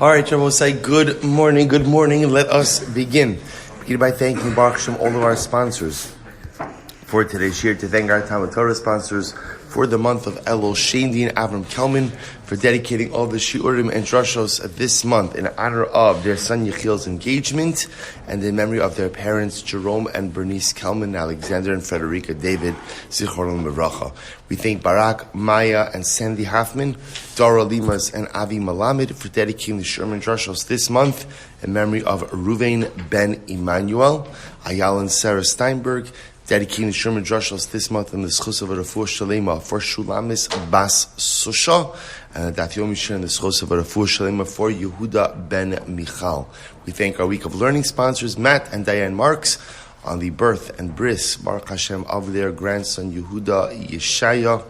All right, Jerome will say good morning. Let us begin. Begin by thanking Barak all of our sponsors for today's shiur. To thank our TALMUD TORAH sponsors for the month of Elul, Shaindy and Avraham Kelman, for dedicating all the shiurim and drushos this month in honor of their son Yechiel's engagement and in memory of their parents Jerome and Bernice Kelman, Alexander and Friderica David, zichronim. We thank Barak, Maia and Sandy Hoffman, Dora, Lemus and Avi Melamed for dedicating the shiurim and drushos this month in memory of Reuven ben Emanuel, Ayal Sara Steinberg, dedicating the shiurim and drushos this month in the zechus of refuah shelema for Shulamis bas Susha, and the Daf Yomi Shiur in the zechus of refuah shelema for Yehuda ben Michal. We thank our week of learning sponsors, Matt and Diane Marks, on the birth and bris, Barak Hashem, of their grandson Yehuda Yeshaya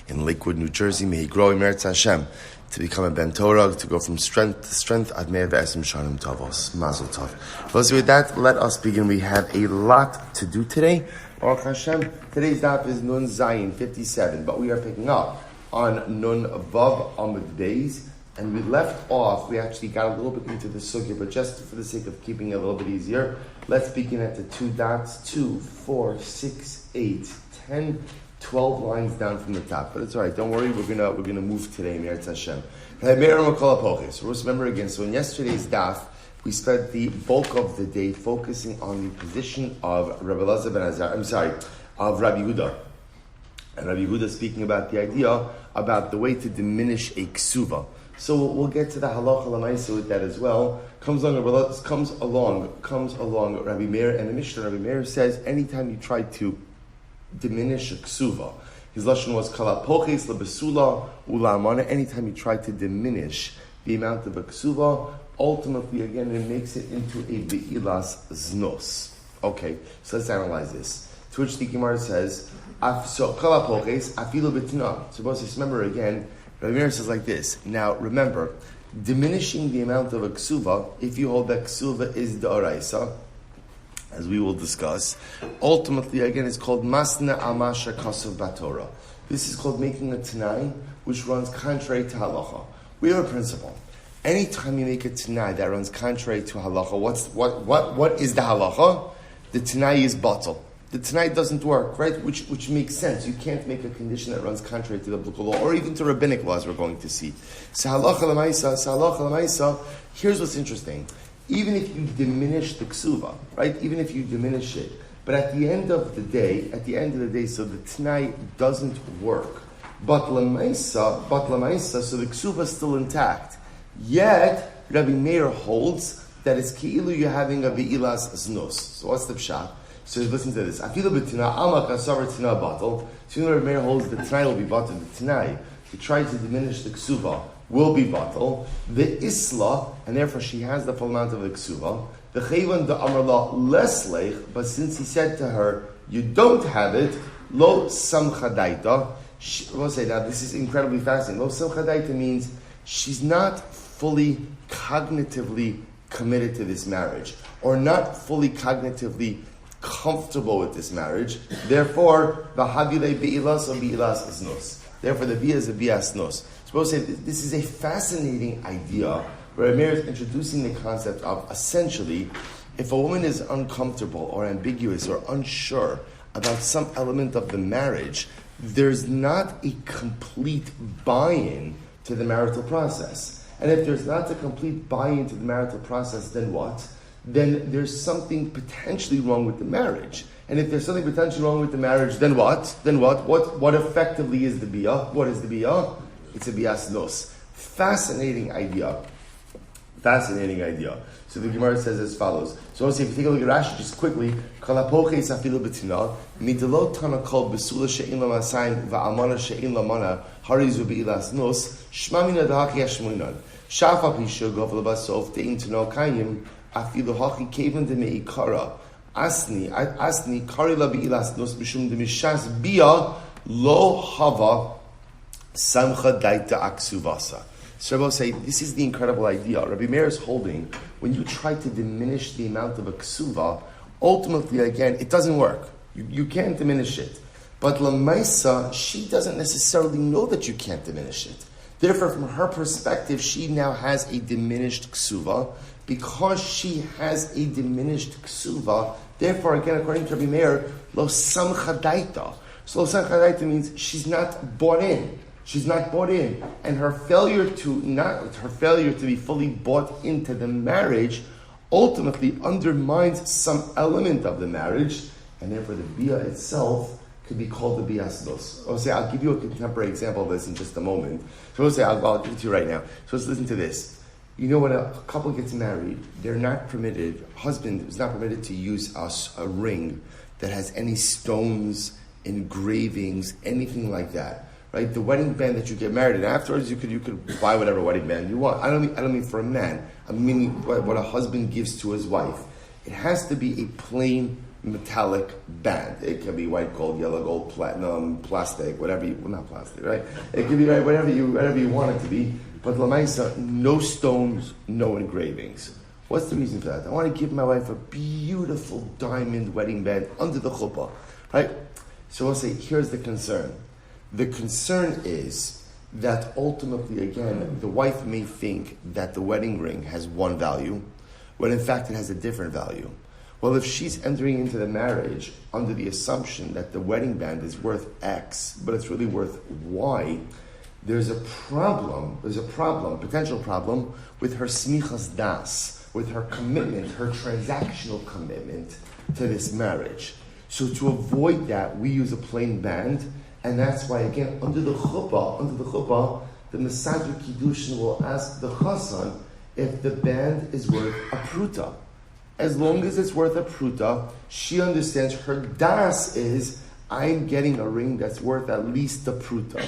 in Lakewood, New Jersey. May he grow in Meretz Hashem to become a ben Torah, to go from strength to strength. Admei v'esim shanim tavos. Mazel tov. So with that, let us begin. We have a lot to do today. Baruch Hashem. Today's daf is Nun Zayin 57, but we are picking up on Nun Vav Amud Beis, and we left off. We actually got a little bit into the sugya, but just for the sake of keeping it a little bit easier, let's begin at the 2 dots, 2, 4, 6, 8, 10. 12 lines down from the top, but it's all right. Don't worry. We're gonna move today. Meretz Hashem. Remember again. So in yesterday's daf, we spent the bulk of the day focusing on the position of Rabbi Yehuda, and Rabbi Yehuda speaking about the idea about the way to diminish a ksuva. So we'll get to the halacha l'maisa with that as well. Comes along Rabbi Meir, and the Mishnah Rabbi Meir says anytime you try to diminish a ksuva. His lashon was kalapoches lebesula ulamana. Anytime you try to diminish the amount of a ksuva, ultimately again it makes it into a be'ilas znos. Okay, so let's analyze this. To which the Gemara says, so kalapoches afilu betina. Suppose to remember again, Rabbi Meir says like this. Now remember, diminishing the amount of a ksuva, if you hold that ksuva is d'oraisa, as we will discuss, ultimately, again, it's called Masna Amasha Kasav Batorah. This is called making a Tanai, which runs contrary to halacha. We have a principle. Anytime you make a Tanai that runs contrary to halacha, what is the halacha? The Tanai is batal. The Tanai doesn't work, right? Which makes sense. You can't make a condition that runs contrary to the biblical law, or even to rabbinic law, as we're going to see. So halacha l'maisa, here's what's interesting. Even if you diminish the ksuva, right? Even if you diminish it, but at the end of the day, so the Tanai doesn't work. But lamaisa, so the ksuva is still intact. Yet, Rabbi Meir holds that it's ki'ilu you're having a be'ilas znos. So what's the pshat? So listen to this. Afilu b'tina amak asavar tina batal. So Rabbi Meir holds the Tanai will be batal. The Tanai, to try to diminish the ksuva, will be batal. The isla, and therefore she has the full amount of the ksuva. The chayvan the amarla less leich, but since he said to her, you don't have it, lo samchadaita. We'll say now this is incredibly fascinating. Lo samchadaita means she's not fully cognitively committed to this marriage, or not fully cognitively comfortable with this marriage. Therefore, v'havile be'ilas or be'ilas znos. Therefore, the bia is a bia znos. Suppose say this is a fascinating idea where Amir is introducing the concept of essentially, if a woman is uncomfortable or ambiguous or unsure about some element of the marriage, there's not a complete buy-in to the marital process. And if there's not a complete buy-in to the marital process, then what? Then there's something potentially wrong with the marriage. And if there's something potentially wrong with the marriage, then what? Then what? What effectively is the bia? What is the bia? It's a bias nos. Fascinating idea. So the Gemara says as follows. So if you take a look at Rashi just quickly, kalapoches afilu betina midelo tana kol besula she'in la masayim va'amana she'in la mana harizu be'ilas nos shma mina dahaki yashmuinan shafa pishu gov lebasof de'in tano kayim afilu hachi kevan de me'ikara asni kari la be'ilas nos b'shum de mishas bia lo hava samcha daita aksuvasa. So Rabbi say, this is the incredible idea. Rabbi Meir is holding, when you try to diminish the amount of a ksuva, ultimately, again, it doesn't work. You can't diminish it. But Lamaisa, she doesn't necessarily know that you can't diminish it. Therefore, from her perspective, she now has a diminished ksuva. Because she has a diminished ksuva, therefore, again, according to Rabbi Meir, lo samcha daita. So lo samcha daita means she's not bought in. She's not bought in, and her failure to be fully bought into the marriage ultimately undermines some element of the marriage, and therefore the bia itself could be called the biasnos. I'll give you a contemporary example of this in just a moment. So I'll give it to you right now. So let's listen to this. You know, when a couple gets married, husband is not permitted to use a ring that has any stones, engravings, anything like that. Right? The wedding band that you get married, and afterwards you could buy whatever wedding band you want. I don't mean for a man. I mean what a husband gives to his wife. It has to be a plain metallic band. It can be white gold, yellow gold, platinum, plastic, not plastic, right? It can be whatever you want it to be. But Lamaisa, no stones, no engravings. What's the reason for that? I want to give my wife a beautiful diamond wedding band under the chuppah, right? So we'll say, here's the concern. The concern is that ultimately, again, the wife may think that the wedding ring has one value, when in fact it has a different value. Well, if she's entering into the marriage under the assumption that the wedding band is worth X, but it's really worth Y, there's a potential problem with her smichas das, with her commitment, her transactional commitment to this marriage. So to avoid that, we use a plain band, and that's why, again, under the chuppah, the Mesader Kiddushin will ask the chassan if the band is worth a pruta. As long as it's worth a pruta, she understands her das is, I'm getting a ring that's worth at least a pruta.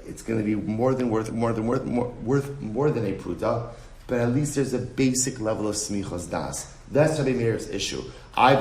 It's going to be worth more than a pruta, but at least there's a basic level of smichas das. That's Rabbi Meir's issue. So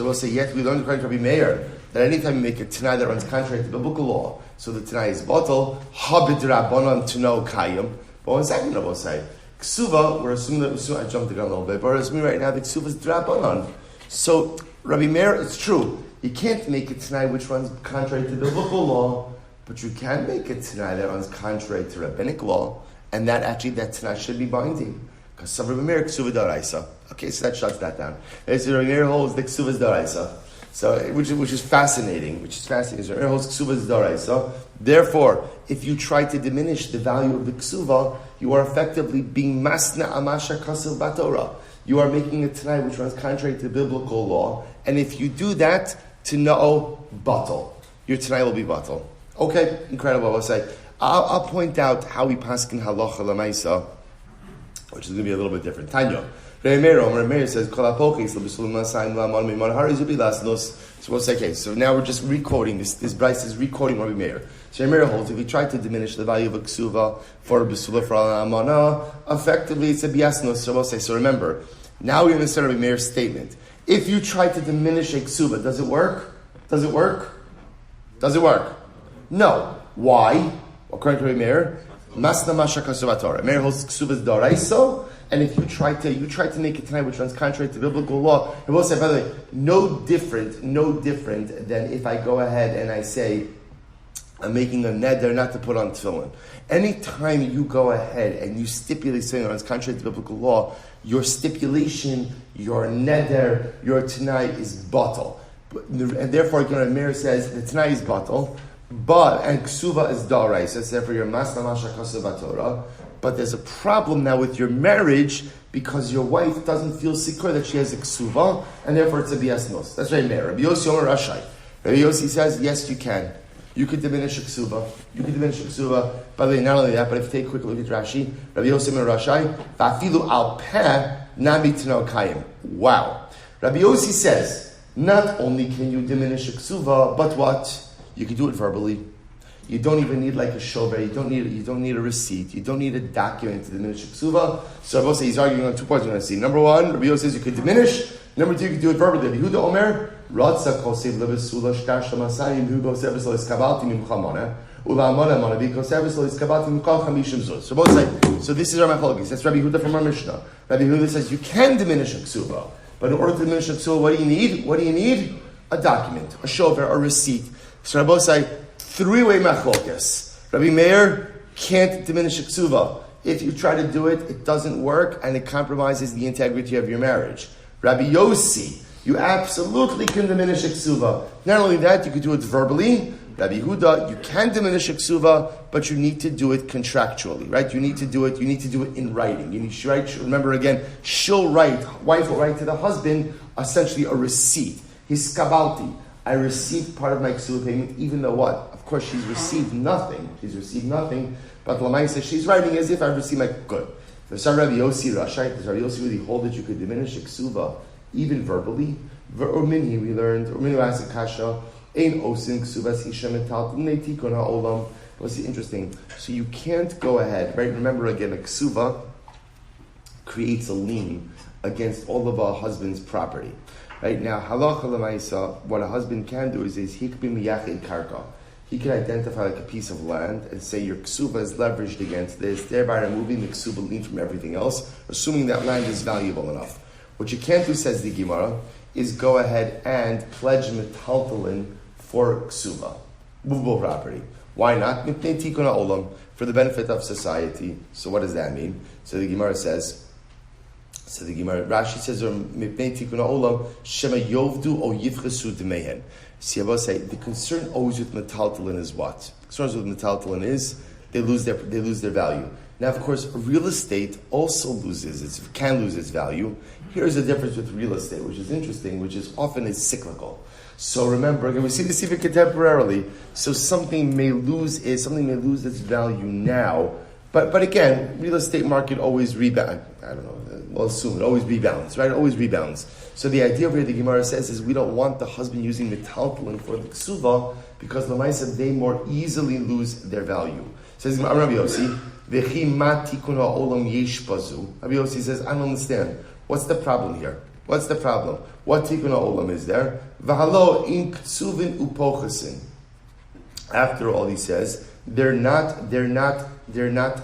we'll say, yet we learned according to Rabbi Meir that anytime you make a tanai that runs contrary to biblical law, so the tanai is batal, habid rabbanon tuno kayim. But one second, we'll say, ksuva, we're assuming that, I jumped the gun a little bit, but we're assuming right now that ksuva is drabanon. So Rabbi Meir, it's true, you can't make a tanai which runs contrary to biblical law, but you can make a tanai that runs contrary to rabbinic law, and that tanai should be binding. Because some Rabbi Meir ksuva daraisa. Okay, so that shuts that down. Rabbi Meir holds the ksuva daraisa. So, which is fascinating. So Rabbi Meir holds ksuva daraisa. Therefore, if you try to diminish the value of the ksuva, you are effectively being masna amasha kasav batorah. You are making a tanai which runs contrary to biblical law, and if you do that, Tana'o batal. Your Tanai will be batal. Okay, incredible. I'll point out how we paskin halacha lamaisa, which is going to be a little bit different. Tanya. Rabbi Meir says, so we'll say, okay, so now we're just recording this Bryce is recording Rabbi Meir. So Rabbi Meir holds, if we try to diminish the value of a ksuva for a besula for an amana, effectively it's a biasnos. So we'll say, so remember, now we understand Rabbi Meir's statement. If you try to diminish a ksuva, does it work? Does it work? No. Why? According to Rabbi Meir, masna masha kasuvatora. Meir holds ksuvas daraiso, and if you try to make it tonight, which runs contrary to biblical law, it will say, by the way, no different than if I go ahead and I say, I'm making a neder not to put on tefillin. Anytime you go ahead and you stipulate something that runs contrary to biblical law, your stipulation, your neder, your tanai is batal. And therefore, again, Meir says the tanai is batal, and ksuva is daraisa. So therefore, your masna masha kasuva Torah. But there's a problem now with your marriage because your wife doesn't feel secure that she has a ksuva, and therefore it's a biasnos. That's right, Meir. Rabbi Yossi Omer Rashai. Rabbi Yossi says, yes, you can. You could diminish a ksuva. By the way, not only that, but if you take a quick look at Rashi, Rabbi Yossi Omer Rashai, Va'afilu al peh nami tino kayim. Wow. Rabbi Yossi says, not only can you diminish a ksuva, but what? You can do it verbally. You don't even need like a shover. You don't need a receipt. You don't need a document to diminish a ksuva. So Rabbi Yossi, he's arguing on 2 points we're going to see. Number one, Rabbi Yossi says you could diminish. Number two, you can do it verbally. Yehuda Omer, Ratza kosev lebesula shtar shamasayim hu kosev lo iskabalti mimcha mana ulamana mana bi kosev lo iskabalti mimcha chamishim zuz. So both say, so this is our machlokes. That's Rabbi Yehuda from our Mishnah. Rabbi Yehuda says you can diminish a ksuva, but in order to diminish a ksuva, what do you need? A document, a shover, a receipt. So Rabbi say, three-way machlokes. Rabbi Meir can't diminish a ksuva. If you try to do it, it doesn't work, and it compromises the integrity of your marriage. Rabbi Yossi, you absolutely can diminish a ksuva. Not only that, you can do it verbally. Rabbi Yehuda, you can diminish a ksuva, but you need to do it contractually, right? You need to do it in writing. You need to write, remember again, wife will write to the husband, essentially a receipt. His kabalti, I received part of my ksuva payment, even though what? Of course, she's received nothing. But Lamai says she's writing as if I received my good. Does Rabbi Yossi really hold that you could diminish a ksuva even verbally? Or minhi, we learned, or minhi asked kasha, ein osin ksuvas hishem etal tikun ha'olam. What's interesting? So you can't go ahead, right? Remember again, a ksuva creates a lien against all of a husband's property. Right now, halacha l'maisa, what a husband can do is he could be miyached karka. He can identify like a piece of land and say your ksuva is leveraged against this, thereby removing the ksuva lien from everything else, assuming that land is valuable enough. What you can't do, says the Gemara, is go ahead and pledge metaltalin for ksuva, movable property. Why not? Mipnei tikun ha'olam, for the benefit of society. So what does that mean? So the Gemara says, Rashi says, Mipnei tikun ha'olam, shema yovdu o yivchesu d'mehen. See, I will say, the concern always with metaltalin is what? The concern with metaltalin is they lose their value. Now, of course, real estate also can lose its value. Here's the difference with real estate, which is interesting, which is often cyclical. So remember, again, we see this even contemporarily. So something may lose its value now, but again, real estate market always rebound. I don't know. We'll assume it always rebounds, right? It always rebounds. So the idea of here the Gemara says is we don't want the husband using metaltalin for the ksuva because the Lamaisa they more easily lose their value. Says Rabbi Yossi, V'chi ma tikun ha'olam yesh bazu. Rabbi Yossi says, I don't understand. What's the problem here? What's the problem? What tikkun ha'olam is there? V'halo in ksuvin upochasin. After all, he says they're not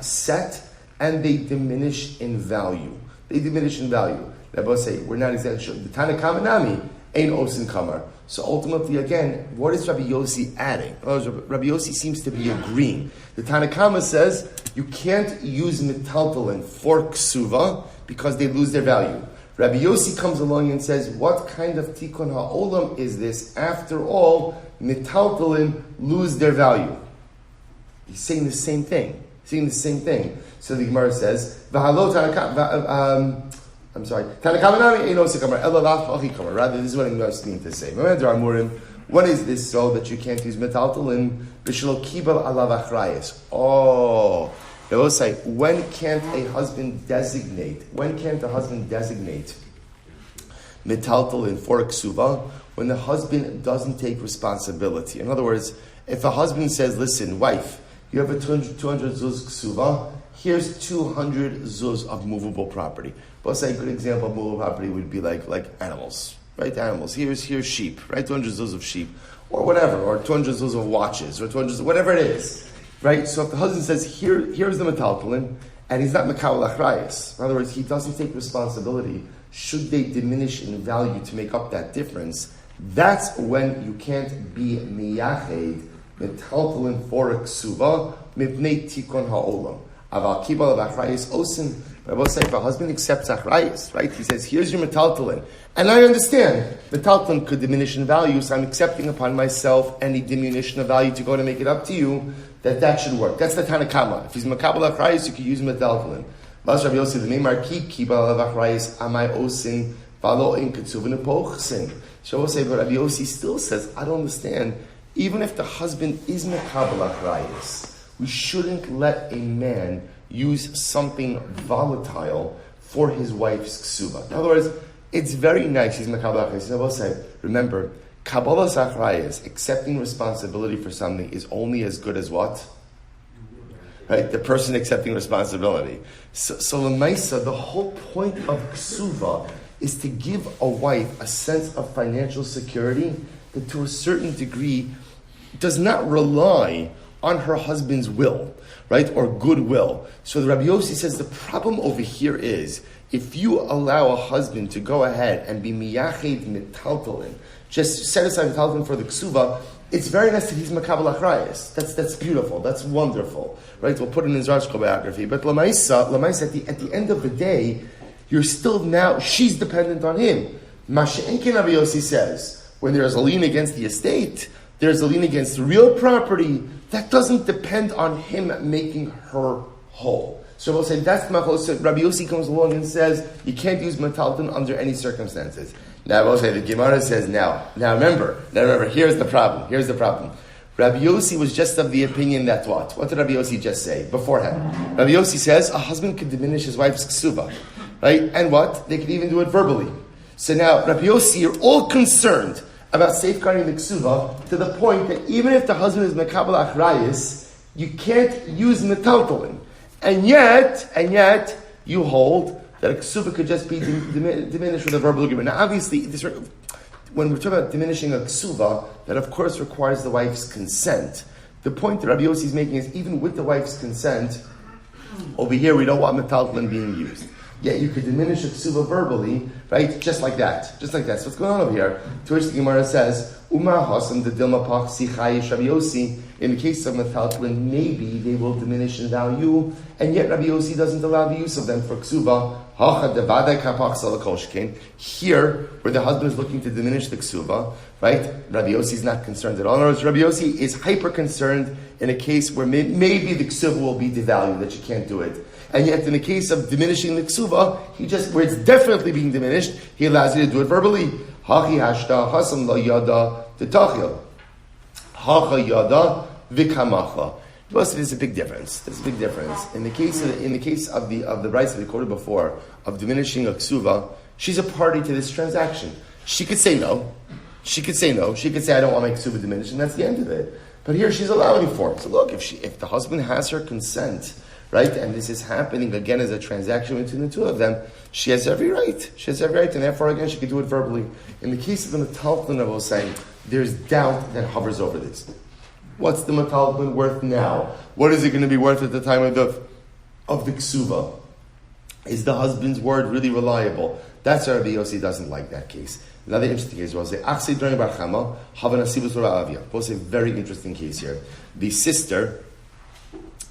set, and they diminish in value. Rabbi say we're not exactly sure. The Tana Kamanami ain't osin kamar. So ultimately, again, what is Rabbi Yossi adding? Rabbi Yossi seems to be agreeing. The Tanakama says you can't use metaltalin for ksuva because they lose their value. Rabbi Yossi comes along and says, what kind of tikkun ha'olam is this? After all, metaltalin lose their value. He's saying the same thing. So the Gemara says, Tanakamanami ain't osin kamar, ela lachi kamar. Rather, this is what I'm going to say. What is this so that you can't use metaltalin? B'shelo kibel alav achrayis. Oh, they will say, when can't a husband designate metaltalin for a ksuva? When the husband doesn't take responsibility. In other words, if a husband says, listen, wife, you have a 200 zuz ksuva, here's 200 zuz of movable property. But say a good example of movable property would be like animals, right? Animals. Here's sheep, right? 200 zuz of sheep, or whatever, or 200 zuz of watches, or 200 whatever it is, right? So if the husband says, here's the metaltalin, and he's not mekabel achrayis, in other words, he doesn't take responsibility, should they diminish in value to make up that difference, that's when you can't be miyached metaltalin for a ksuva mipnei tikun ha'olam. Aval kibal of achrayis osin. But I will say, if a husband accepts achrayis, right? He says, here's your metaltalin. And I understand, metaltalin could diminish in value, so I'm accepting upon myself any diminution of value to go to make it up to you, that should work. That's the Tanakama. If he's makabel achrayis, you could use metaltalin. Mas Rabbi Yossi, the memar ki kibal of achrayis, amai osin, valo in ketsuvin upochsin. So I will say, but Rabbi Yossi still says, I don't understand. Even if the husband is makabel achrayis, we shouldn't let a man use something volatile for his wife's ksuva. In other words, it's very nice. He's makabel achrayis. I will say, remember, kabbalas achrayis, accepting responsibility for something, is only as good as what? Right, the person accepting responsibility. So l'maisa, the whole point of ksuva is to give a wife a sense of financial security that, to a certain degree, does not rely on her husband's will, right, or goodwill. So the Rabbi Yossi says the problem over here is if you allow a husband to go ahead and be miyached metaltalin, just set aside metaltalin for the ksuva, it's very nice that he's makabel achrayis. That's beautiful. That's wonderful, right? We'll put it in his Rashko biography. But Lamaisa, at the end of the day, you're still now, she's dependent on him. Masha'enkin Rabbi Yossi says, when there's a lien against the estate, there's a lien against real property, that doesn't depend on him making her whole. So we'll say that's the machlos. So Rabbi Yossi comes along and says you can't use metalton under any circumstances. Now we'll say the Gemara says now remember, here's the problem. Rabbi Yossi was just of the opinion that what? What did Rabbi Yossi just say beforehand? Rabbi Yossi says a husband could diminish his wife's ksuba, right? And what? They could even do it verbally. So now Rabbi Yossi, you're all concerned about safeguarding the ksuba to the point that even if the husband is mekabel achrayis, you can't use metalton. And yet, you hold that a ksuba could just be diminished with a verbal agreement. Now, obviously, when we're talking about diminishing a ksuba, that of course requires the wife's consent. The point that Rabbi Yossi is making is even with the wife's consent, over here we don't want metalton being used. Yet you could diminish a ksuba verbally, right? Just like that. So what's going on over here? To which the Gemara says, Umar Hasam the Dilma Pach Sichayish Rabbi Yossi. In the case of metalton, maybe they will diminish in value, and yet Rabbi Yossi doesn't allow the use of them for ksuba. Here, where the husband is looking to diminish the ksuba, right? Rabbi Yossi is not concerned at all. In other words, Rabbi Yossi is hyper concerned in a case where maybe the ksuba will be devalued, that you can't do it. And yet, in the case of diminishing the ksuba, where it's definitely being diminished, he allows you to do it verbally. Hachi hashta hasam lo yada tetachil. Hacha yada vikamacha. Most of it is a big difference. There's a big difference. In the case of the rights that we quoted before of diminishing a ksuba, she's a party to this transaction. She could say no. She could say I don't want my ksuba diminished, and that's the end of it. But here she's allowing for it. So look, if the husband has her consent, right, and this is happening again as a transaction between the two of them, she has every right. And therefore, again, she can do it verbally. In the case of the metalton, I was saying, there's doubt that hovers over this. What's the metalton worth now? What is it going to be worth at the time of the ksuba? Is the husband's word really reliable? That's why Rabbi Yossi doesn't like that case. Another interesting case was Achsei Dora Barchama Havanasibus Avia. Was a very interesting case here. The sister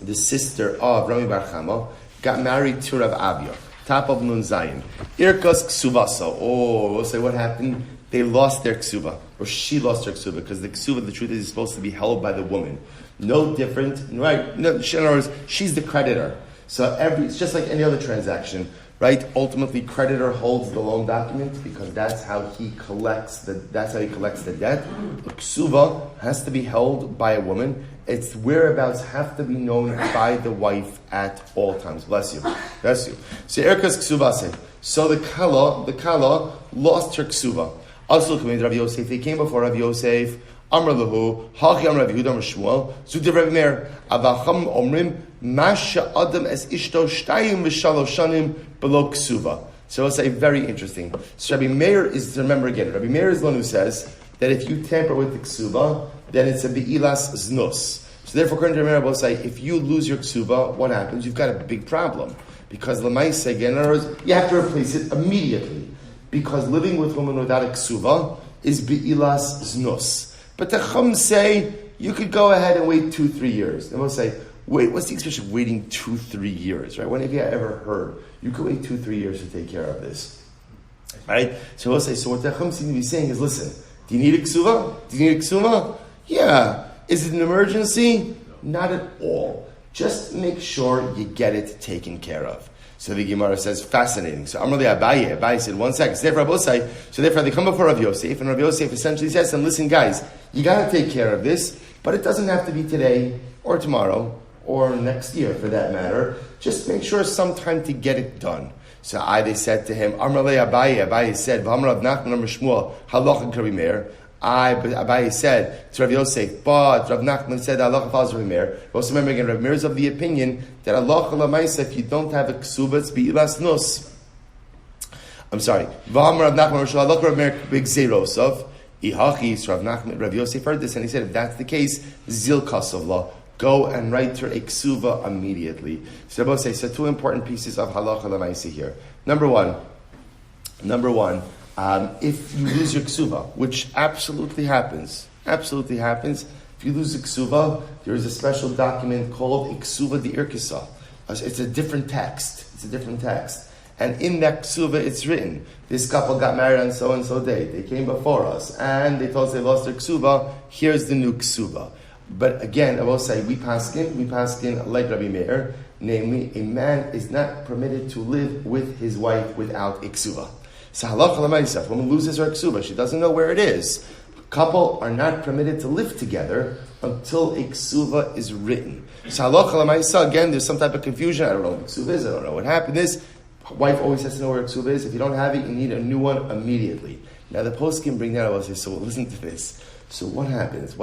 of Rami Barchama got married to Rav Avia, top of Nun Zayin. Irkos Ksuvasa. We'll say what happened. They lost their ksuba, or she lost her ksuba, because the ksuba, the truth is supposed to be held by the woman. No different, right? No, in other words, she's the creditor. So it's just like any other transaction, right? Ultimately, creditor holds the loan document because that's how he collects the debt. The ksuba has to be held by a woman. Its whereabouts have to be known by the wife at all times. Bless you. So Erkas ksubase. So the kala lost her ksuba. Also came Rabbi Yosef. He came before Rabbi Yosef. Amr lahu, hachi Amr Rabbi Yehuda Amr Shmuel. Zudiv Rabbi Meir. Avacham omrim masha adam es ishto shtayim v'shalosh shanim below ksuba. So it's very interesting. So Rabbi Meir is, remember again, Rabbi Meir is the one who says that if you tamper with the ksuba, then it's a be'ilas znus. So therefore, according to Rabbi Meir, will say if you lose your ksuba, what happens? You've got a big problem because l'maisa again, in other words, you have to replace it immediately. Because living with women without a ksuva is be'ilas znus. But the Chum say, you could go ahead and wait 2-3 years. And we'll say, wait, what's the expression of waiting 2-3 years, right? When have you ever heard? You could wait 2-3 years to take care of this. Right? So we'll say, so what the Chum seems to be saying is, listen, do you need a ksuva? Yeah. Is it an emergency? Not at all. Just make sure you get it taken care of. So the Gemara says, fascinating. So Amr li Abaye said, 1 second. So therefore they come before Rav Yosef, and Rav Yosef essentially says to them, listen guys, you got to take care of this, but it doesn't have to be today, or tomorrow, or next year for that matter. Just make sure sometime to get it done. So they said to him, Amr li Abaye said, V'amr Rav Nachman Amr Shmuel, halacha Rabbi Meir. Abaye said to Rav Yosef, but Rav Nachman said Allah follows Rav Meir. Also remember again, Rav Meir is of the opinion that Allah Lamaisa, if you don't have a ksuba, it's be'ilas nus. I'm sorry. V'am Rav Nachman Allah Rav Meir big zerosov ihachi. Rav Nachman Rav Yosef heard this and he said, if that's the case, zil kasavla, go and write her a ksuba immediately. So both say, so 2 important pieces of halacha lamaisa here. Number one. If you lose your ksuba, which absolutely happens, Absolutely happens. If you lose a ksuva, there is a special document called Ksuva di Irkisa. It's a different text. And in that ksuva, it's written, this couple got married on so-and-so day. They came before us, and they told us they lost their ksuva. Here's the new ksuva. But again, I will say, we paskin like Rabbi Meir, namely, a man is not permitted to live with his wife without ksuva. So halacha l'maisa, if a woman loses her ksuva, she doesn't know where it is. Couple are not permitted to live together until a ksuva is written. So halacha l'maisa, again, there's some type of confusion. I don't know what ksuva is. I don't know what happened is. Wife always has to know where a ksuva is. If you don't have it, you need a new one immediately. Now the post can bring that. I will say, so listen to this. So what happens?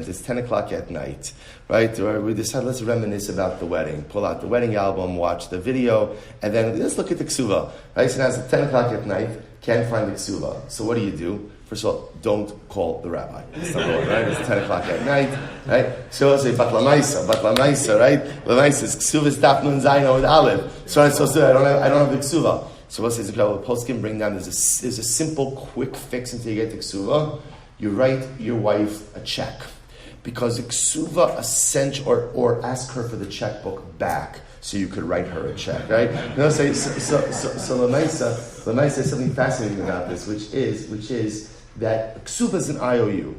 It's 10 o'clock at night, right? We decide, let's reminisce about the wedding. Pull out the wedding album, watch the video, and then let's look at the ksuva. Right? So now it's 10 o'clock at night, can't find the ksuva. So what do? First of all, don't call the rabbi. It's not going, right? It's 10 o'clock at night, right? So I'll say, bat lamaisa, right? Lamaisa is ksuva, stop nun zayin with aleph. So I don't have the ksuva. So what says the post can bring down, there's a simple, quick fix until you get the ksuva. You write your wife a check. Because the ksuva essential, or ask her for the checkbook back so you could write her a check, right? So Lamaisa says something fascinating about this, which is that ksuva is an IOU.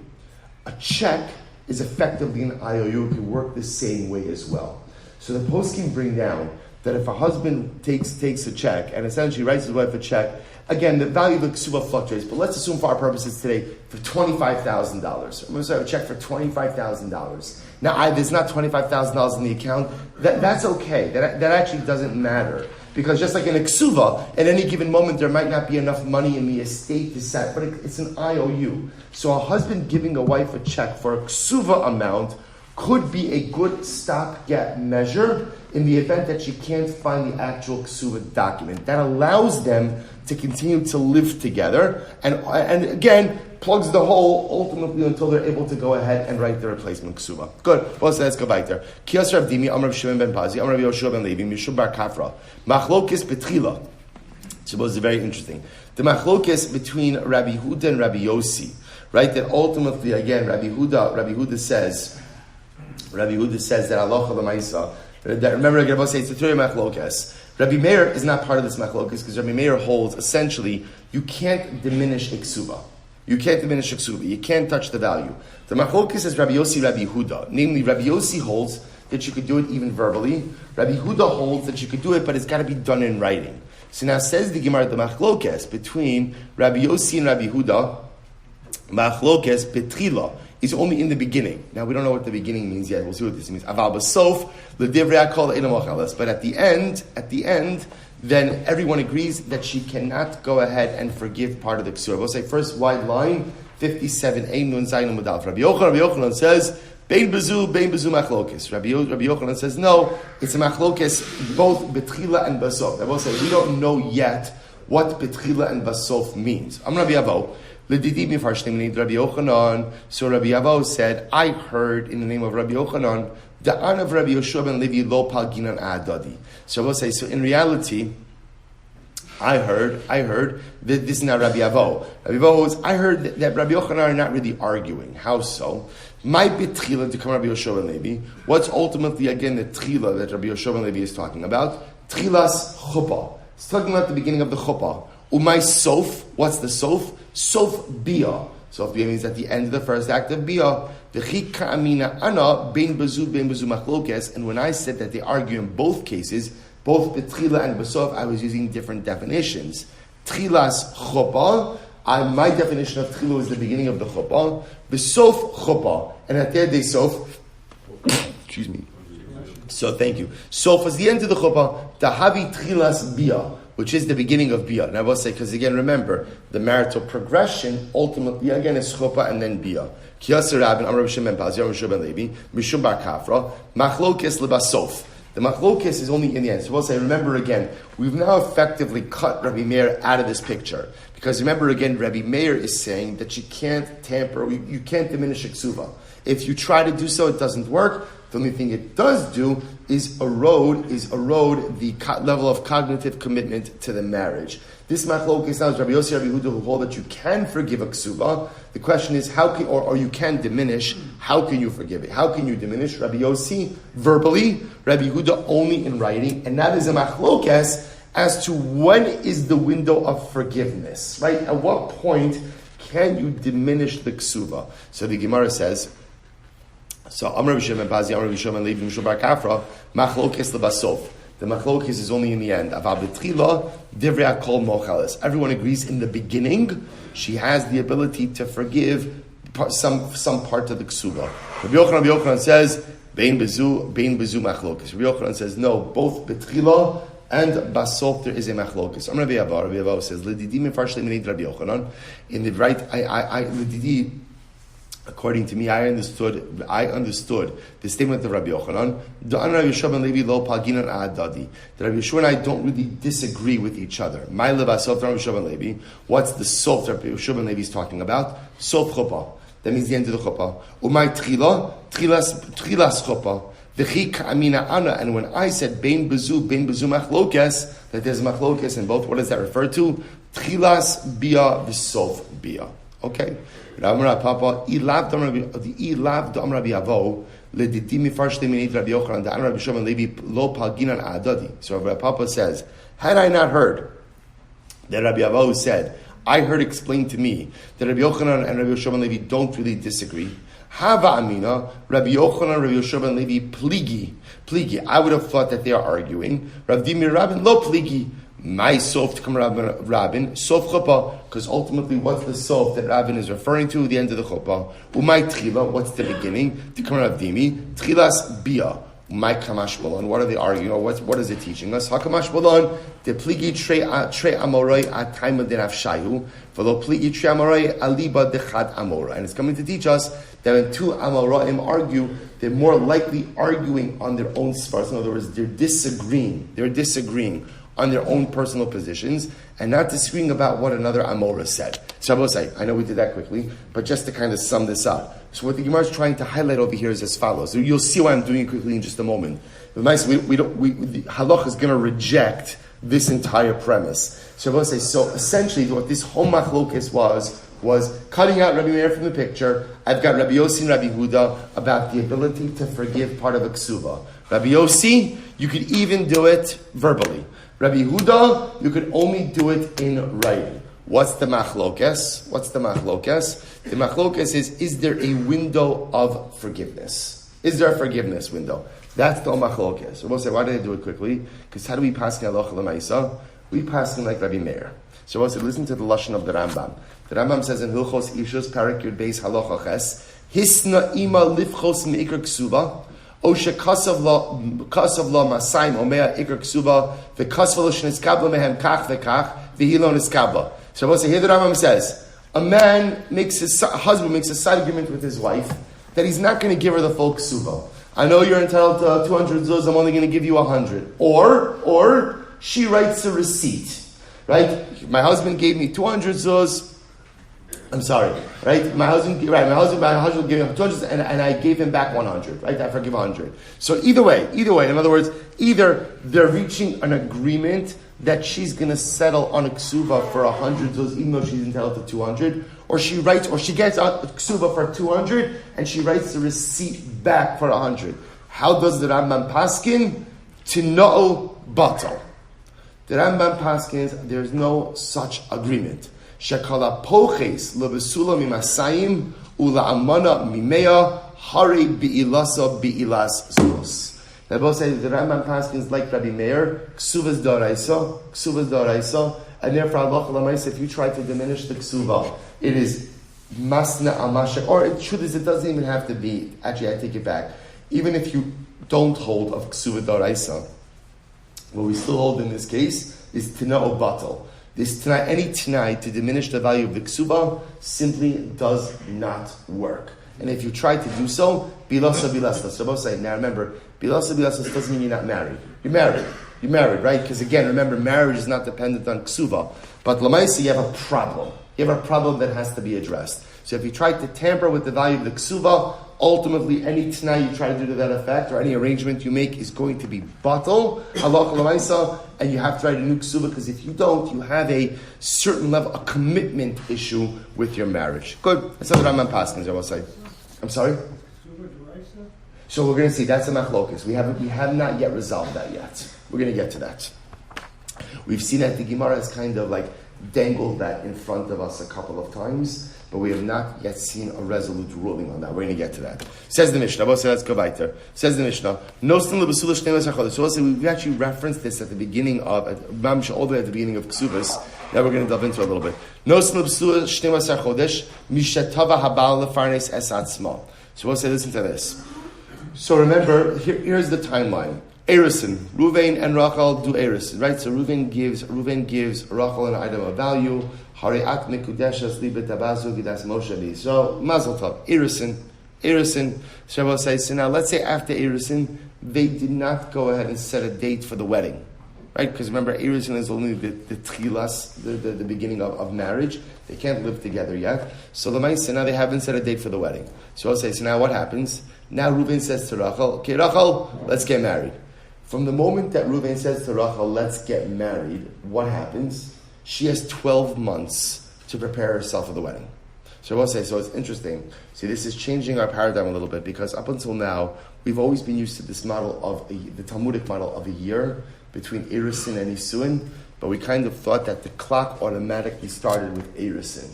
A check is effectively an IOU. It can work the same way as well. So the post can bring down that if a husband takes a check and essentially writes his wife a check, again, the value of the ksuba fluctuates, but let's assume for our purposes today for $25,000. I'm going to have a check for $25,000. Now, there's not $25,000 in the account. That's okay. That actually doesn't matter. Because just like in a ksuva, at any given moment there might not be enough money in the estate to set, but it's an IOU. So a husband giving a wife a check for a ksuva amount could be a good stopgap measure in the event that she can't find the actual ksuva document. That allows them to continue to live together, and again, plugs the hole ultimately until they're able to go ahead and write the replacement ksuva. Good. Well, so let's go back there. Kiyas Rav Dimi, Amar Shimon ben Pazi, Amar Yehoshua ben Levi, Mishum bar Kafra, Machlokes betchila. So it was very interesting. The machlokes between Rabbi Yehuda and Rabbi Yossi, right? That ultimately, again, Rabbi Yehuda says that Allah L'maisa. That remember, I say it's a three machlokes. Rabbi Meir is not part of this machlokes because Rabbi Meir holds essentially you can't diminish iksuva. You can't touch the value. The machlokes is Rabbi Yossi, Rabbi Yehuda. Namely, Rabbi Yossi holds that you could do it even verbally. Rabbi Yehuda holds that you could do it, but it's got to be done in writing. So now says the Gemara, the machlokes between Rabbi Yossi and Rabbi Yehuda, machlokes betrila, is only in the beginning. Now we don't know what the beginning means yet. We'll see what this means. Aval basof l'divrei kol eino mochalas. But at the end, then everyone agrees that she cannot go ahead and forgive part of the ksura. We'll say first wide line 57a nun zayin umudal. Rabbi Yochanan says bein bezu machlokes. Rabbi Yochanan says no, it's a machlokes both betchila and basof. I will say we don't know yet what betchila and basof means. I'm Rabbi Avo. So Rabbi Avo said, I heard in the name of Rabbi Yochanan, the an of Rabbi Yehoshua ben Levi lo palginan adadi. So I will say, so in reality, I heard that this is not Rabbi Avo. Rabbi Avo was, I heard that Rabbi Yochanan are not really arguing. How so? My betchila to come Rabbi Yehoshua ben Levi. What's ultimately again the tchila that Rabbi Yehoshua ben Levi is talking about? Tchilas chuppah. It's talking about the beginning of the chuppah. Umay sof. What's the sof? Sof bia. Sof bia means at the end of the first act of bia. V'chika amina ana bein bezu machlokes. And when I said that they argue in both cases, both betchila and besof, I was using different definitions. Tchilas chuppah. My definition of tchila is the beginning of the chuppah. Besof chuppah. And at the end they sof. Excuse me. So thank you. Sof was the end of the chuppah. Tahavi tchilas bia, which is the beginning of bia. And I will say, because again, remember, the marital progression ultimately, again, is chuppah and then bia. Kiyasir Rabin, Amar Shem Ben Pazi, Amar Shem Ben Levi, Mishum bar Kafra, Machlokes lebasof. The machlokes is only in the end. So we'll say, remember again, we've now effectively cut Rabbi Meir out of this picture. Because remember again, Rabbi Meir is saying that you can't tamper, you can't diminish a ksuva. If you try to do so, it doesn't work. The only thing it does do is erode the level of cognitive commitment to the marriage. This machlokes now is Rabbi Yossi, Rabbi Yehuda, who hold that you can forgive a ksuva. The question is how can, or you can diminish. How can you forgive it? How can you diminish? Rabbi Yossi verbally, Rabbi Yehuda only in writing, and that is a machlokes as to when is the window of forgiveness, right? At what point can you diminish the ksuva? So the Gemara says. So Amar B'Shem Bazi, Amar B'Shem Levi Mishul Bar Kafra, machlokes lebasof. The machlokes is only in the end. Aval b'tchila divrei hakol mochales. Everyone agrees in the beginning she has the ability to forgive some part of the ksuva. Rabbi Yochanan says bein bezu machlokes. Rabbi Yochanan says no, both b'tchila and basof there is a machlokes. Amar Rabbi Ava says l'didi mefarsh le'minid Rabbi Yochanan. In the right, I l'didi. According to me, I understood the statement of Rabbi Yochanan. The Rabbi Yeshua and I don't really disagree with each other. What's the sof that Rabbi Yeshua and Levi is talking about? Sof chuppah. That means the end of the chuppah. Umay tchilas chuppah. And when I said bein bezu machlokes, that there's machlokes in both, what does that refer to? Tchilas bia v'sof bia. Okay. So Rabbi Papa says, had I not heard that Rabbi Avo said, I heard explained to me that Rabbi Yochanan and Rabbi Yoshua ben Levi don't really disagree. Hava Amina, Rabbi Yochanan, Rabbi Yoshua ben Levi, pligi. I would have thought that they are arguing. Rav Dimir Rabin, lo pligi. My sof to come Rabin, sof chuppah, because ultimately what's the sof that Rabin is referring to? The end of the chuppah. Umay tchila, what's the beginning? To come Rav Dimi, tchilas bia. Umay kamash bolon, what are they arguing? What is it teaching us? Hakamash bolon, the pligi tre amoroi at taima de nafshayu, v'lo pligi tre amoroi aliba dechad amora. And it's coming to teach us that when two amoraim argue, they're more likely arguing on their own spars. In other words, they're disagreeing on their own personal positions and not disagreeing about what another Amora said. So I know we did that quickly, but just to kind of sum this up. So what the Gemara is trying to highlight over here is as follows. So you'll see why I'm doing it quickly in just a moment. But the halach is going to reject this entire premise. So essentially what this whole machlokes was cutting out Rabbi Meir from the picture. I've got Rabbi Yossi and Rabbi Yehuda about the ability to forgive part of a ksuva. Rabbi Yossi, you could even do it verbally. Rabbi Yehuda, you could only do it in writing. What's the machlokes? The machlokes is there a window of forgiveness? Is there a forgiveness window? That's the machlokes. So we'll say, why did I do it quickly? Because how do we pass halacha l'maisa? We pass like Rabbi Meir. So we'll say, listen to the lashon of the Rambam. The Rambam says in Hilchos Ishus Parak Yud Beis Halacha Ches, Hisna ima lifchos meikar ksuva. Osha kasav la masayim omea ikar ksuva v'kasav lo sheniskabla mehem kach v'kach v'hilo niskabla. So we'll say, here the Rambam says, a husband makes a side agreement with his wife that he's not going to give her the full ksuva. I know you're entitled to 200 zuz, I'm only going to give you 100. Or she writes a receipt, right? My husband gave me 200 zuz. I'm sorry, right? My husband gave me 200 and I gave him back 100, right? I forgive 100. So either way, in other words, either they're reaching an agreement that she's going to settle on a ksuva for 100 zuz, even though she's entitled to 200, or she gets a ksuva for 200 and she writes the receipt back for 100. How does the Rambam paskin? To no batal. The Rambam paskins, there's no such agreement. Shekala poches lebesula mimasayim ula amana mimea hari biilasa biilas zuz. They both say the Rambam paskins like Rabbi Meir, ksuvas daraisa, and therefore Allah l'maisa, if you try to diminish the ksuva, it is masna amasha, or the truth is it doesn't even have to be. Actually, I take it back. Even if you don't hold of ksuva daraisa, what we still hold in this case is tina'o batal. This tanai, any tanai to diminish the value of the ksuba simply does not work. And if you try to do so, bilasa. So both say, now remember, bilasa doesn't mean you're not married. You're married, right? Because again, remember, marriage is not dependent on ksuba. But lamaisi, you have a problem. You have a problem that has to be addressed. So if you try to tamper with the value of the ksuba, Ultimately, any t'nai you try to do to that effect, or any arrangement you make, is going to be batal, halacha l'maisa, and you have to write a new ksuba, because if you don't, you have a certain level, a commitment issue with your marriage. Good. That's what Rambam Paskins, I will say. I'm sorry? So we're going to see, that's a machlokas. We have not yet resolved that yet. We're going to get to that. We've seen that the Gemara has kind of like dangled that in front of us a couple of times, but we have not yet seen a resolute ruling on that. We're going to get to that. Says the Mishnah. Let's go weiter. Says the Mishnah. So we actually referenced this at the beginning of, all the way at the beginning of Kesuvos. Now we're going to delve into it a little bit. So we'll say, listen to this. So remember, here's the timeline. Erison, Reuven and Rachel do Erison, right? So Reuven gives Rachel an item of value. Hariat mikudeshas libet tabazu gidas Moshe. So Mazel Tov, Erison. So we'll say, so now let's say after Erison, they did not go ahead and set a date for the wedding, right? Because remember, Erison is only the tchilas, the beginning of marriage. They can't live together yet. So now they haven't set a date for the wedding. So I'll say, so now what happens? Now Reuven says to Rachel, okay, Rachel, let's get married. From the moment that Reuven says to Rachel, let's get married, what happens? She has 12 months to prepare herself for the wedding. So I will say, so it's interesting. See, this is changing our paradigm a little bit, because up until now, we've always been used to this model of the Talmudic model of a year between Erison and Isuin, but we kind of thought that the clock automatically started with Erison.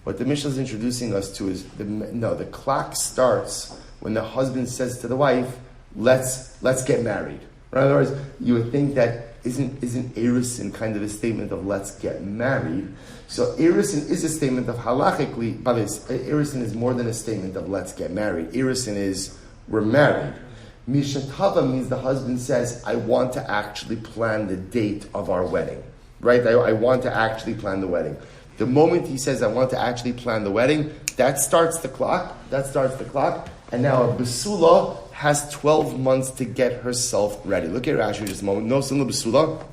What the Mishnah is introducing us to is, the clock starts when the husband says to the wife, let's get married. In other words, you would think that isn't Erison kind of a statement of let's get married? So Erison is a statement of halachically, but Erison is more than a statement of let's get married. Erison is we're married. Mishatava means the husband says, I want to actually plan the date of our wedding. Right? I want to actually plan the wedding. The moment he says, I want to actually plan the wedding, that starts the clock. And now a Basula has 12 months to get herself ready. Look at Rashi just a moment. No sin Basula.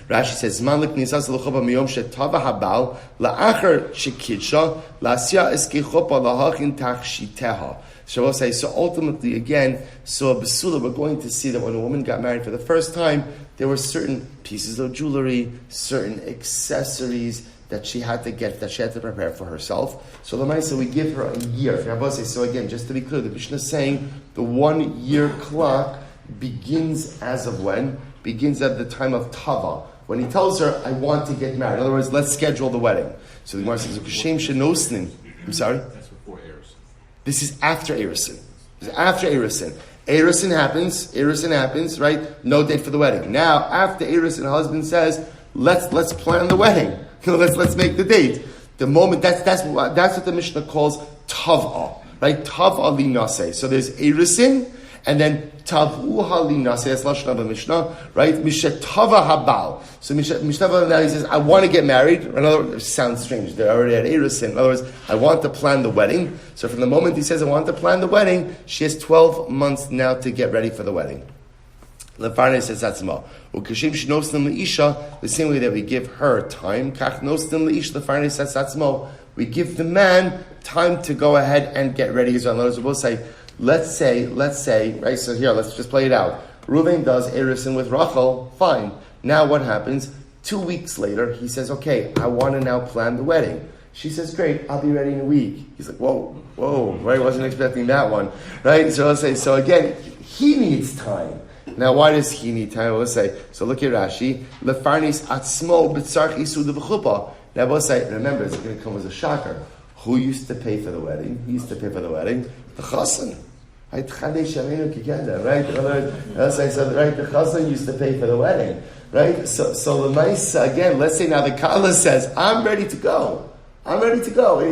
Rashi says, "Man liknisas l'choba miyom shetava habal la'achar shekidsha la'asya eskechopa lahachin tachshiteha." So we'll say, so ultimately, again, so a Basula, we're going to see that when a woman got married for the first time, there were certain pieces of jewelry, certain accessories that she had to get, that she had to prepare for herself. So Lamaisa, we give her a year. So again, just to be clear, the Mishnah is saying the 1 year clock begins as of when? Begins at the time of Tava. When he tells her, I want to get married. In other words, let's schedule the wedding. So the Gemara says, Kashem shenosnin. I'm sorry? That's before Erison. This is after Erison. This is after Erison. Erison happens, right? No date for the wedding. Now, after Erison, husband says, let's plan the wedding. Let's make the date. The moment that's what the Mishnah calls tav'a, right? Tav'a li naseh. So there's Erison, and then tavuha li naseh. That's lashon of the Mishnah, right? Mishetava habal. So Mishnah now he says, I want to get married. In other words, it sounds strange. They're already at Erison. In other words, I want to plan the wedding. So from the moment he says, I want to plan the wedding, she has 12 months now to get ready for the wedding. The same way that we give her time, we give the man time to go ahead and get ready as well. In other words, we'll say, let's say, right? So here, let's just play it out. Reuven does Erison with Rachel, fine. Now what happens? 2 weeks later, he says, okay, I want to now plan the wedding. She says, great, I'll be ready in a week. He's like, whoa, right? Wasn't expecting that one, right? So I'll say, so again, he needs time. Now, why does he need time? We'll say, so look at Rashi. Lefarnis atzmo b'tzarch isud v'chuppah. Now, we'll say, remember, it's going to come as a shocker. Who used to pay for the wedding? He used to pay for the wedding? The chassan. Right? I'll say, so, right, the chassan used to pay for the wedding. Right? So the nice, again, let's say now the Kala says, I'm ready to go. And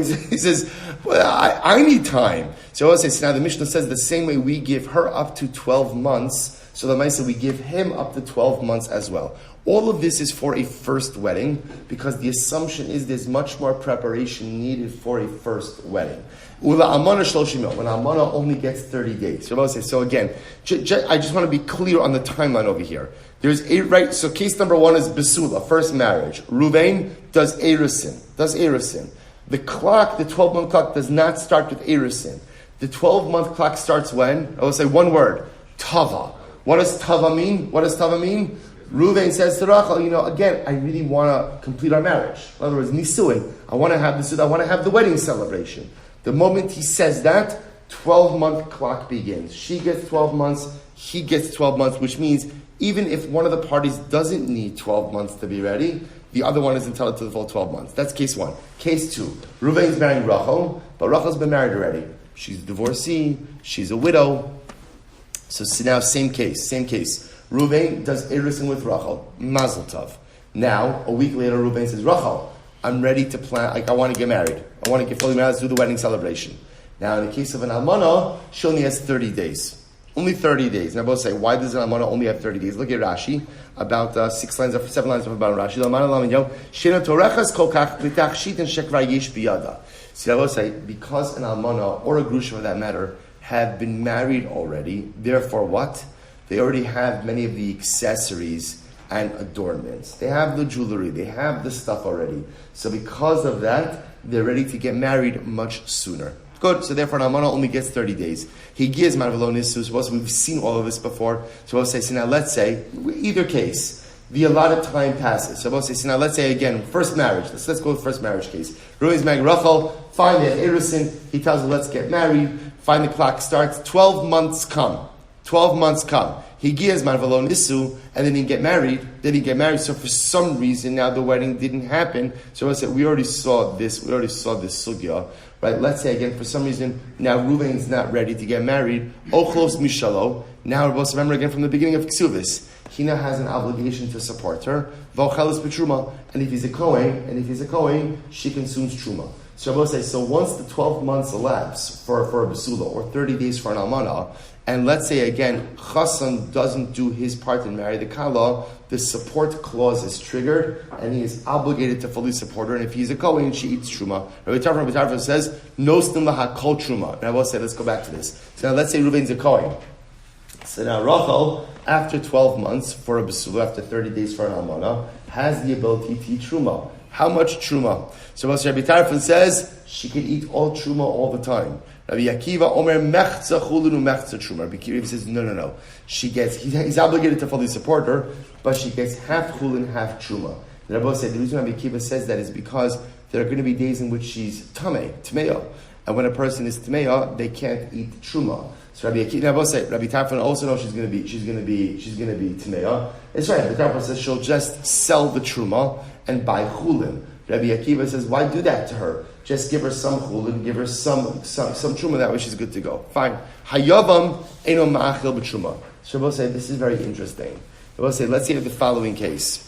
he says, well, I need time. So I'll say, so now the Mishnah says the same way we give her up to 12 months, so the Maisa, we give him up to 12 months as well. All of this is for a first wedding, because the assumption is there's much more preparation needed for a first wedding. Ula amana shloshim yom, when amana only gets 30 days. So again, I just want to be clear on the timeline over here. There's right. So case number 1 is Besula, first marriage. Reuven does Erison. The clock, the 12-month clock, does not start with Erison. The 12-month clock starts when? I will say one word, tava. What does tava mean? Reuven says to Rachel, again, I really want to complete our marriage. In other words, nisuin. I want to have this. I want to have the wedding celebration. The moment he says that, 12-month clock begins. She gets 12 months. He gets 12 months, which means even if one of the parties doesn't need 12 months to be ready, the other one is entitled to the full 12 months. That's case one. Case two, Reuven's marrying Rachel, but Rachel's been married already. She's a divorcee. She's a widow. So now, same case. Reuven does Erusin with Rachel. Mazel tov. Now, a week later, Reuven says, Rachel, I'm ready to plan, I want to get married. I want to get fully married, let's do the wedding celebration. Now, in the case of an almana, she only has 30 days. Only 30 days. Now, both say, why does an almana only have 30 days? Look at Rashi, about 7 lines of about Rashi. See, I will say, because an almana, or a grusha for that matter, have been married already, therefore what? They already have many of the accessories and adornments. They have the jewelry. They have the stuff already. So because of that, they're ready to get married much sooner. Good. So therefore, an almana only gets 30 days. He gives marvelonis. We've seen all of this before. So we'll say, so now let's say, either case, the allotted time passes. So we'll say, so now let's say again, first marriage. Let's go with first marriage case. Reuven's marrying Rachel. Fine, they have Erusin. He tells her, let's get married. Fine, the clock starts. 12 months come. He gives marvelon isu, and then he get married. So for some reason now the wedding didn't happen. So I said we already saw this sugya, right? Let's say again for some reason now Reuven's not ready to get married. Ochlos mishalo. Now we're supposed to remember again from the beginning of Kesuvos. He now has an obligation to support her. V'ocheles b'truma, and if he's a kohen, she consumes truma. So I will say, so once the 12 months elapse for a basula, or 30 days for an almana, and let's say again, Chassan doesn't do his part and marry the Kala, the support clause is triggered, and he is obligated to fully support her, and if he's a Kohen, she eats Truma. Rabbi Tarfon says, no stim laha kol Truma. And I will say, let's go back to this. So now let's say Reuven's a Kohen. So now Rachel, after 12 months for a basula, after 30 days for an almana, has the ability to eat Truma. How much Truma? So Rabbi Tarfon says, she can eat all Truma all the time. Rabbi Akiva Omer mechza chulinu mechza truma. Rabbi Akiva says no. He's obligated to fully support her, but she gets half chulin, half truma. The Rabbi said the reason Rabbi Akiva says that is because there are going to be days in which she's tmeya, and when a person is tmeya, they can't eat truma. So Rabbi Tarfon also knows she's going to be tmeya. It's right. Rabbi Tarfon says she'll just sell the truma and buy chulin. Rabbi Akiva says, why do that to her? Just give her some chulin, give her some truma, that way she's good to go. Fine. Hayavam eno ma'achil b'truma. So we'll say, this is very interesting. We'll say, let's say the following case.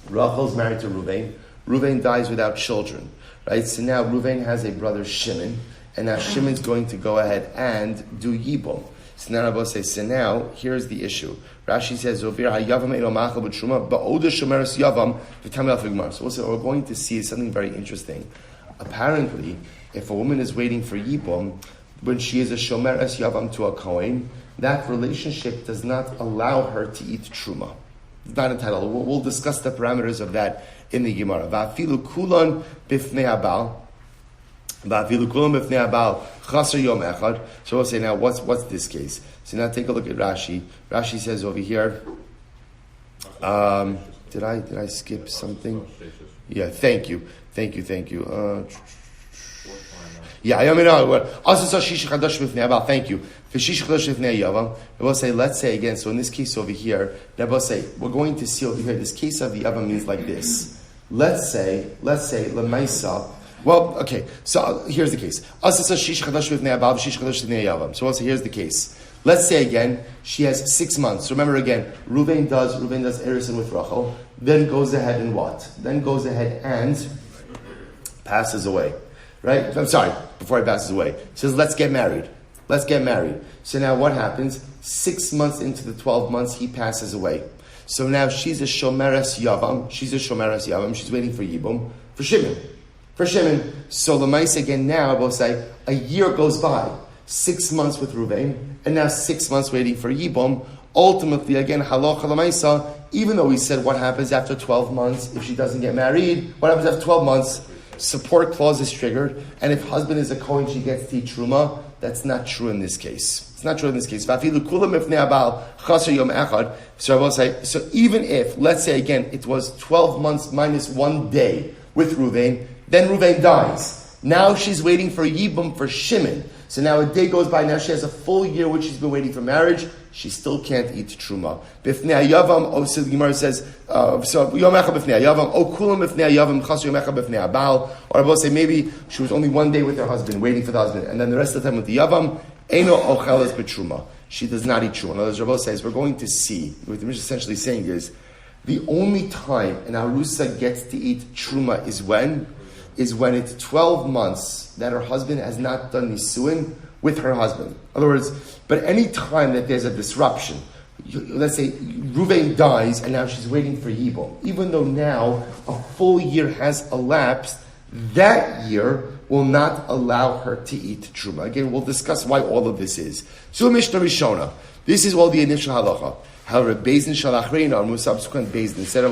Rachel's married to Reuven. Reuven dies without children. Right? So now Reuven has a brother Shimon, and now Shimon's going to go ahead and do yibum. So now Rabbi says, so now, here's the issue. Rashi says, Zovir hayavam eno ma'achil b'truma, ba'odah shomeres yavam v'tamil afigmar. So what we're going to see is something very interesting. Apparently, if a woman is waiting for yibum, when she is a shomeres yavam to a kohen, that relationship does not allow her to eat truma. It's not entitled. We'll discuss the parameters of that in the Gemara. Va'afilu kulon bifnei habal. So we'll say now, what's this case? So now take a look at Rashi. Rashi says over here, did I skip something? Yeah, thank you. Yeah, I mean, also shish chadash b'fnei habal. Thank you. For shish chadash b'fnei yavam, we'll say, let's say again. So in this case over here, we'll say we're going to see over here. This case of the yavam means like this. Let's say lemaisa. Well, okay, so here's the case. So we'll say, here's the case. Let's say again, she has 6 months. Remember again, Reuven does Erusin with Rachel, then goes ahead and what? Then goes ahead and passes away. Right? I'm sorry, before he passes away. He says, let's get married. So now what happens? 6 months into the 12 months, he passes away. So now she's a shomeres yavam. She's waiting for yibum, for Shimon. So Lemais again now, I will say, a year goes by. 6 months with Reuven, and now 6 months waiting for Yibum. Ultimately, again, halacha Lemaisa, even though we said what happens after 12 months if she doesn't get married, what happens after 12 months? Support clause is triggered, and if husband is a Kohen, she gets the Truma. That's not true in this case. It's not true in this case. So even if, let's say again, it was 12 months minus 1 day with Reuven, then Reuven dies. Now she's waiting for Yibum for Shimon. So now a day goes by, now she has a full year which she's been waiting for marriage. She still can't eat truma. Bifnei Yavam, the Gemara says, so Yom Echad Bifnei Yavam, O Kulam Bifnei Yavam, Chas Yom Echad Bifnei Abal. Or I will say maybe she was only 1 day with her husband, waiting for the husband, and then the rest of the time with the Yavam, Eino Ocheles B'Truma. She does not eat truma. In other words, Rabbi says, we're going to see, what the Mishnah is essentially saying is, the only time an Arusa gets to eat truma is when it's 12 months that her husband has not done nisuin with her husband. In other words, but any time that there's a disruption, let's say Reuven dies and now she's waiting for Yibum, even though now a full year has elapsed, that year will not allow her to eat truma. Again, we'll discuss why all of this is. So Mishnah Rishona, this is all the initial halacha. However, Beis Din Shalachrein or subsequent Beis Din said,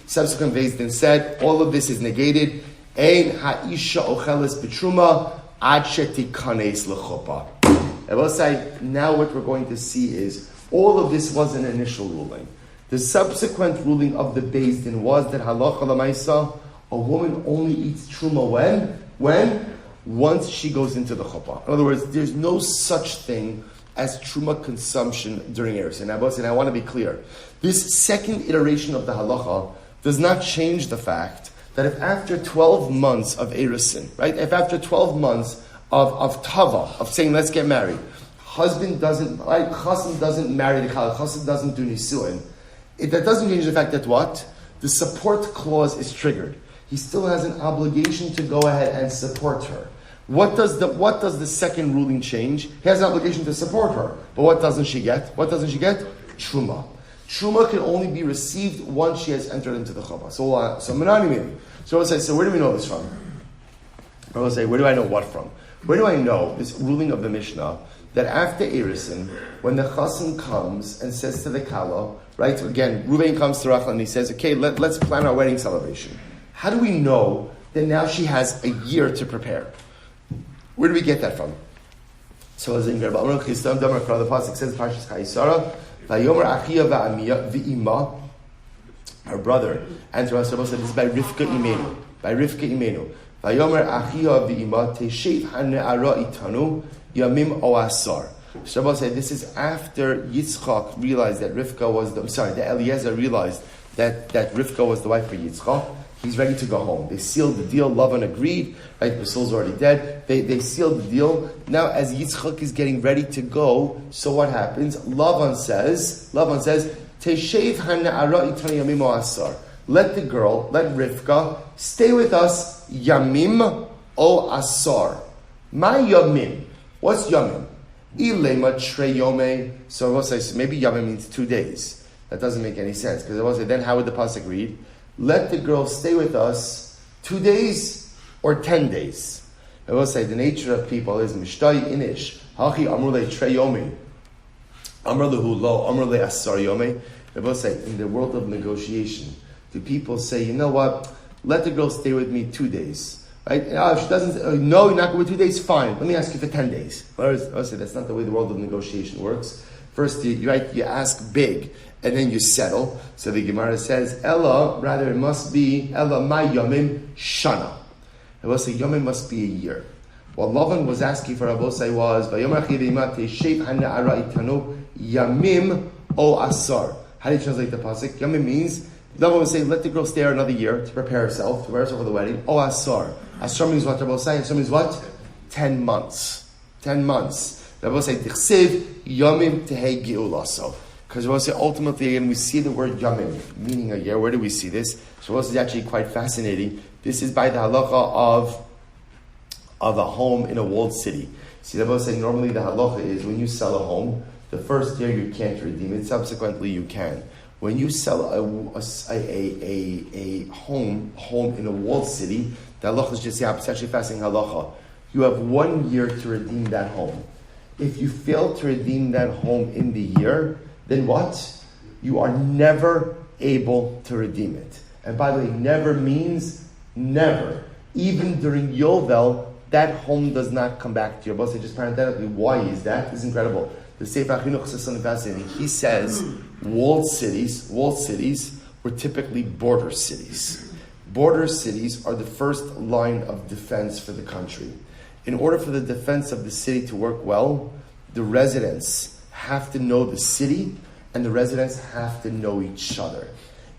subsequent Beis Din said, all of this is negated. Ein ha'isha ocheles b'truma ad shetikanes lechuppah. I will say, now what we're going to see is, all of this was an initial ruling. The subsequent ruling of the Beis Din was that halacha l'maisa, a woman only eats truma when? Once she goes into the chuppah. In other words, there's no such thing as truma consumption during Erusin. And I want to be clear. This second iteration of the halacha does not change the fact that if after 12 months of Erusin, right, if after 12 months of tava, of saying let's get married, husband doesn't, right, chassan doesn't marry the kala, chassan doesn't do nisuin, that doesn't change the fact that what? The support clause is triggered. He still has an obligation to go ahead and support her. What does the second ruling change? He has an obligation to support her. But what doesn't she get? Truma. Truma can only be received once she has entered into the chuppah. So I say, so where do we know this from? I will say, where do I know what from? Where do I know this ruling of the Mishnah that after Erusin, when the chassan comes and says to the kala, right, again, Reuven comes to Rachel and he says, okay, let's plan our wedding celebration. How do we know that now she has a year to prepare? Where do we get that from? So as in the pasuk says, Parshas Ayal Sara, Vayomer Achia v'Ima, her brother, answered us. Said this is by Rivka Imenu. Vayomer Achia v'Ima teshev hane'ara itanu yamim oasar. Shabbos said this is after Yitzchak realized that that Eliezer realized that Rivka was the wife for Yitzchak. He's ready to go home. They sealed the deal. Lavan agreed. Right, Basil's already dead. They sealed the deal. Now, as Yitzchak is getting ready to go, so what happens? Lavan says, Teshev hana'ara itani yamim o asar. Let the girl, let Rivka, stay with us, yamim o asar. Ma yamim. What's yamim? Ilema treyome. So I will say, maybe yamim means 2 days. That doesn't make any sense. Because I will say, then how would the pasuk read? Let the girl stay with us 2 days or 10 days. I will say the nature of people is mishtai inish hachi amrulei treyomi amrlehu lo amrulei asar yomi. I will say in the world of negotiation, do people say, you know what? Let the girl stay with me 2 days. Right? If she doesn't, no, you're not going with 2 days. Fine. Let me ask you for 10 days. I will say that's not the way the world of negotiation works. First, you ask big, and then you settle. So the Gemara says, Ella, rather it must be, Ella my yomim shana. I will say, yomim must be a year. What Lavan was asking for Abosai was, yamim o asar. How do you translate the pasuk? Yamim means, Lavan was saying, let the girl stay another year to prepare herself for the wedding. O asar. Asar means what Abosai? Asar means what? 10 months. 10 months. Rabbi say tichsev yamim tehei geulaso. Because Rabbi say ultimately again we see the word yamim meaning a year. Where do we see this? So this is actually quite fascinating. This is by the halacha of a home in a walled city. See, Rabbi say normally the halacha is when you sell a home, the first year you can't redeem it. Subsequently you can. When you sell a home in a walled city, the halacha is just it's actually fascinating halacha. You have 1 year to redeem that home. If you fail to redeem that home in the year, then what? You are never able to redeem it. And by the way, never means never. Even during Yovel, that home does not come back to you. But just parenthetically, why is that? It's incredible. The Sefer HaChinuch says something fascinating. He says walled cities were typically border cities. Border cities are the first line of defense for the country. In order for the defense of the city to work well, the residents have to know the city and the residents have to know each other.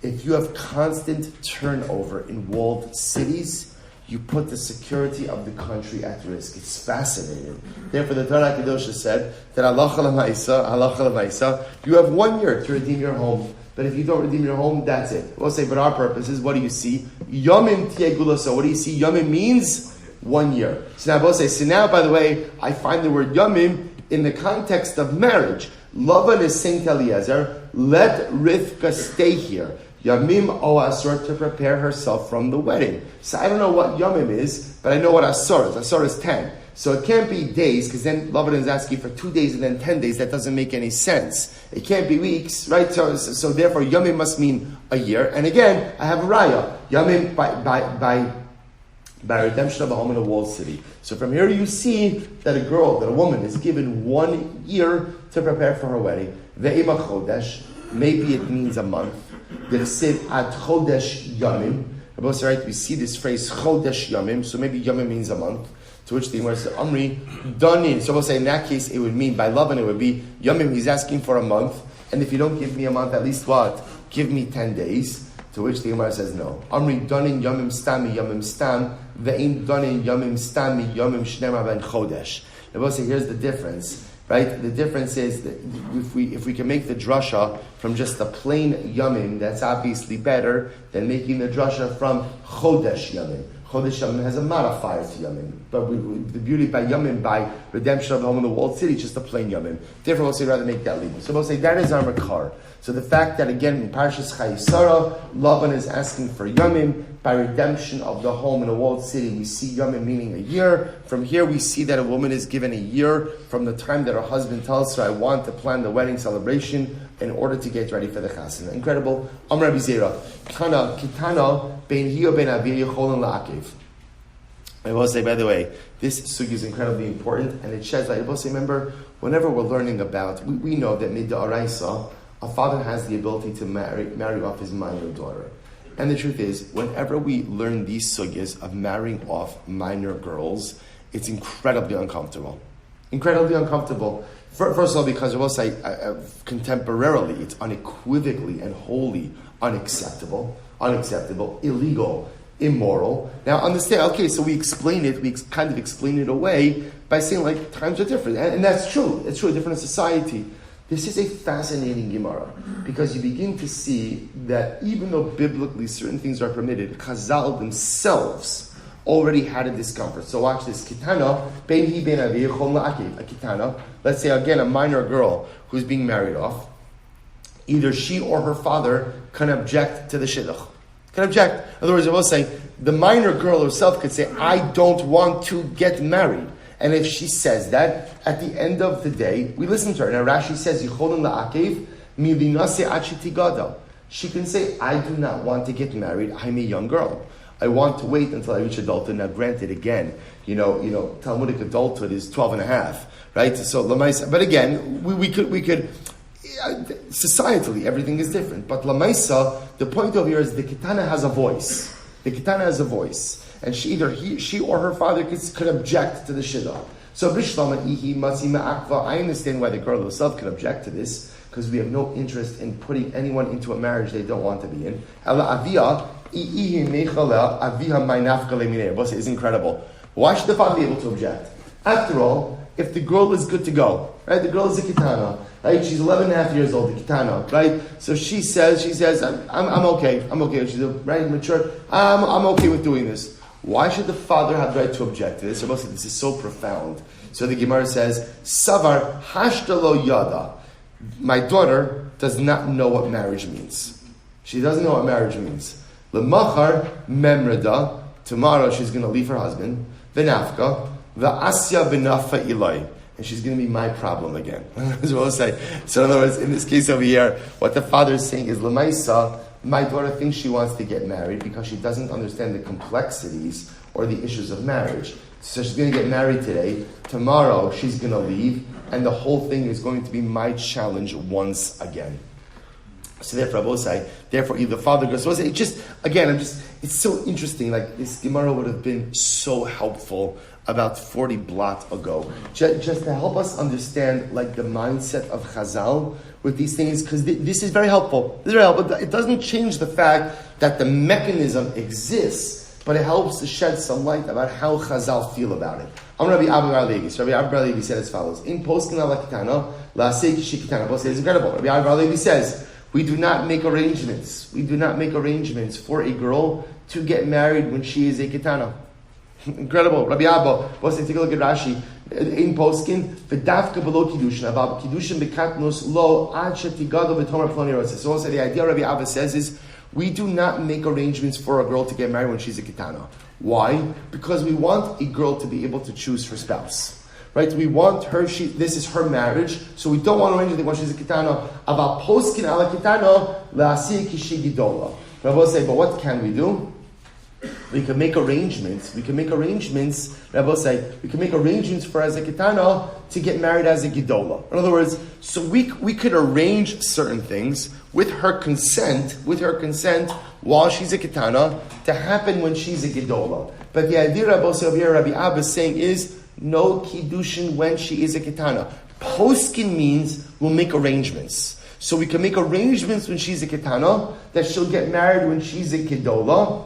If you have constant turnover in walled cities, you put the security of the country at risk. It's fascinating. Therefore, the Torah Kedosha said that halacha l'maisa, you have 1 year to redeem your home. But if you don't redeem your home, that's it. We'll say, but our purposes, what do you see? Yomim tiegulasa. What do you see? Yomim means 1 year. So now, we'll say, by the way, I find the word yomim in the context of marriage. Lavan is saying to Eliezer, let Rivka stay here. Yamim o Asur, to prepare herself from the wedding. So I don't know what Yamim is, but I know what Asur is. Asur is 10. So it can't be days, because then Lavan is asking for 2 days and then 10 days. That doesn't make any sense. It can't be weeks, right? So therefore, Yamim must mean a year. And again, I have a raya. Yamim by redemption of a home in a walled city. So from here you see that a woman is given 1 year to prepare for her wedding. Ve'ema chodesh, maybe it means a month. They say ad chodesh yamim. Right, we see this phrase chodesh yamim, so maybe yamim means a month. To which the Gemara says, Amri, danin. So we'll say in that case it would mean, by Lavan it would be, yamim, he's asking for a month, and if you don't give me a month, at least what? Give me 10 days. To which the Gemara says, no. Amri, danin yamim stam, ve'im danin yamim stami, yamim shnema ben chodesh. Now we'll say, here's the difference. Right? The difference is that if we can make the drasha from just a plain yamim, that's obviously better than making the drasha from chodesh yamim. Chodesh yamim has a modifier to yamim, but the beauty by yamim, by redemption of the home in the walled city, is just a plain yamim. Therefore, we'll say rather make that legal. So we'll say that is our makar. So the fact that again in Parshas Ayal Sara, Lavan is asking for yamim by redemption of the home in a walled city. We see yamim meaning a year. From here, we see that a woman is given a year from the time that her husband tells her, "I want to plan the wedding celebration in order to get ready for the chasana." Incredible. Amar Rabbi Zera, Kana kitana ben hiyo ben avir yecholin la'akev. I will say, by the way, this sugi is incredibly important, and it sheds light. I will say, remember, whenever we're learning about, we know that mid'araisa, a father has the ability to marry off his minor daughter. And the truth is, whenever we learn these sugyas of marrying off minor girls, it's incredibly uncomfortable. Incredibly uncomfortable. First of all, because I will say, contemporarily, it's unequivocally and wholly unacceptable, illegal, immoral. Now, understand, okay, so we explain it, kind of explain it away by saying, like, times are different. And that's true. It's true, different in society. This is a fascinating Gemara, because you begin to see that even though biblically certain things are permitted, Chazal themselves already had a discomfort. So watch this. Kitana, ben hi ben avi yechol la'akev. A kitana, let's say again a minor girl who's being married off, either she or her father can object to the shidduch. Can object. In other words, I will say, the minor girl herself could say, I don't want to get married. And if she says that, at the end of the day, we listen to her. Now Rashi says, Yicholin la'akev milinase achitigado. She can say, I do not want to get married. I'm a young girl. I want to wait until I reach adulthood. Now granted, again, Talmudic adulthood is 12 and a half, right? So, but again, we could, societally, everything is different. But Lamaisa, the point over here is the Kitana has a voice. The Kitana has a voice. And she or her father could object to the shidduch. So I understand why the girl herself can object to this, because we have no interest in putting anyone into a marriage they don't want to be in. It's incredible. Why should the father be able to object? After all, if the girl is good to go, right? The girl is a kitana, right? She's 11 and a half years old, the kitana, right? So she says, I'm okay. She's right, mature. I'm okay with doing this. Why should the father have the right to object to this? This is so profound. So the Gemara says, Savar hashtalo yada. My daughter does not know what marriage means. She doesn't know what marriage means. Lemachar memreda. Tomorrow she's going to leave her husband. V'nafka. V'asya v'nafa ilai. And she's going to be my problem again. As well as say. So in other words, in this case over here, what the father is saying is, Lemaisa, my daughter thinks she wants to get married because she doesn't understand the complexities or the issues of marriage. So she's going to get married today. Tomorrow she's going to leave, and the whole thing is going to be my challenge once again. So therefore, if the father goes, so it's so interesting. Like this Gemara would have been so helpful about 40 blot ago, just to help us understand like the mindset of Chazal with these things, because this is very helpful. This is very helpful. It doesn't change the fact that the mechanism exists, but it helps to shed some light about how Chazal feel about it. Rabbi Avraham Kelman. So Rabbi Avraham Kelman said as follows: In poskin ala kitana, la'asei kishikitana. Both say it's incredible. Rabbi Avraham Kelman says, we do not make arrangements. We do not make arrangements for a girl to get married when she is a kitana. Incredible. Rabbi Abba, both say, take a look at Rashi. In poskin, v'dafka below kiddushin, about kiddushin bekatnos lo ad shetigado v'tomer ploni roseh. So also the idea Rabbi Abba says is, we do not make arrangements for a girl to get married when she's a kitana. Why? Because we want a girl to be able to choose her spouse. Right? We want her, this is her marriage, so we don't want to arrange anything when she's a kitana. About poskin ala kitana, la'asiyah kishi gidola. Rabbi say, but what can we do? We can make arrangements. Rabbi say, we can make arrangements for as a kitana to get married as a gidola. In other words, so we could arrange certain things with her consent, while she's a kitana, to happen when she's a gidola. But the idea Rabbi Abba is saying is, no kiddushin when she is a kitana. Poskin means we'll make arrangements. So we can make arrangements when she's a kitana, that she'll get married when she's a gidola.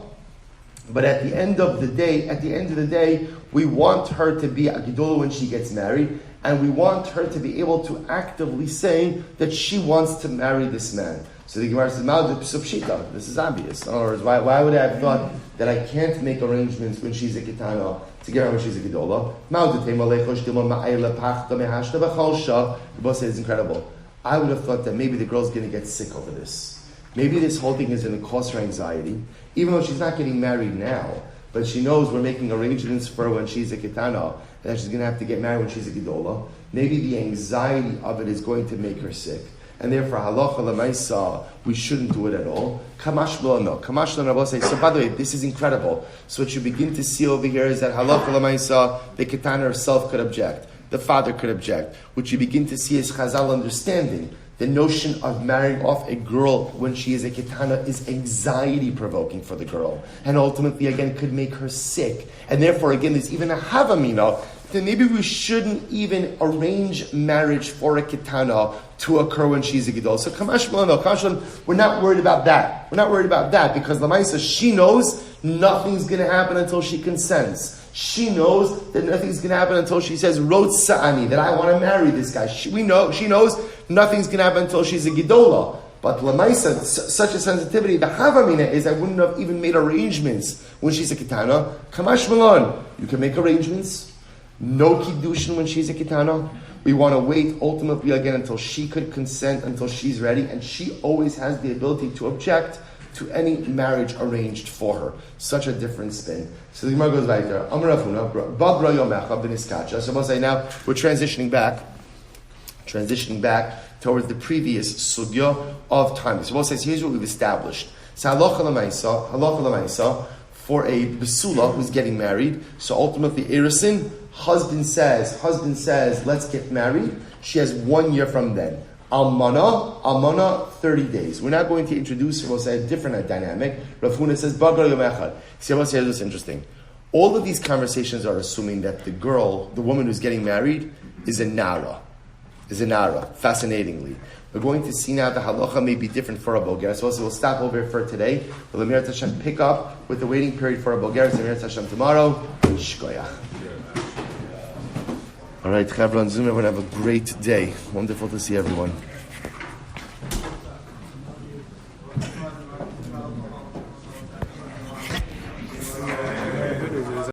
But at the end of the day, we want her to be a gidola when she gets married, and we want her to be able to actively say that she wants to marry this man. So the Gemara says, this is obvious. In other words, why would I have thought that I can't make arrangements when she's a kitana to get her when she's a gidola? The boss says it's incredible. I would have thought that maybe the girl's going to get sick over this. Maybe this whole thing is going to cause her anxiety, even though she's not getting married now, but she knows we're making arrangements for her when she's a kitana, and that she's going to have to get married when she's a gidola. Maybe the anxiety of it is going to make her sick. And therefore, halacha l'maisa, we shouldn't do it at all. Kamash lo no. Kamash lo no. So by the way, this is incredible. So what you begin to see over here is that halacha l'maisa, the ketana herself could object. The father could object. What you begin to see is Chazal understanding. The notion of marrying off a girl when she is a ketana is anxiety-provoking for the girl. And ultimately, again, could make her sick. And therefore, again, there's even a havamina. Then maybe we shouldn't even arrange marriage for a kitana to occur when she's a gidol. So Kamash Malano, we're not worried about that. We're not worried about that because Lamaisa, she knows nothing's going to happen until she consents. She knows that nothing's going to happen until she says, Rot Sa'ani, that I want to marry this guy. She knows nothing's going to happen until she's a gidola. But Lamaisa, such a sensitivity, the Havamina is I wouldn't have even made arrangements when she's a kitana. Kamash Malon, you can make arrangements. No kiddushin when she's a kitana. We want to wait ultimately again until she could consent, until she's ready, and she always has the ability to object to any marriage arranged for her. Such a different spin. So the Gemara goes right there. So we'll say now we're transitioning back towards the previous sugya of time. So we'll say here's what we've established. So halacha l'maisa for a besula who's getting married. So ultimately, erisin. Husband says, let's get married. She has 1 year from then. Almana, 30 days. We're not going to introduce, we'll say, a different dynamic. Rav Huna says, Barak yom echad. See, I will say this is interesting. All of these conversations are assuming that the woman who's getting married, is a nara, fascinatingly. We're going to see now the halacha may be different for a Bulgar. So we'll stop over here for today. We'll Emirat Hashem pick up with the waiting period for a Bulgar. So Emirat Hashem tomorrow. Shkoyach. All right, Chavra and Zoom, everyone have a great day. Wonderful to see everyone.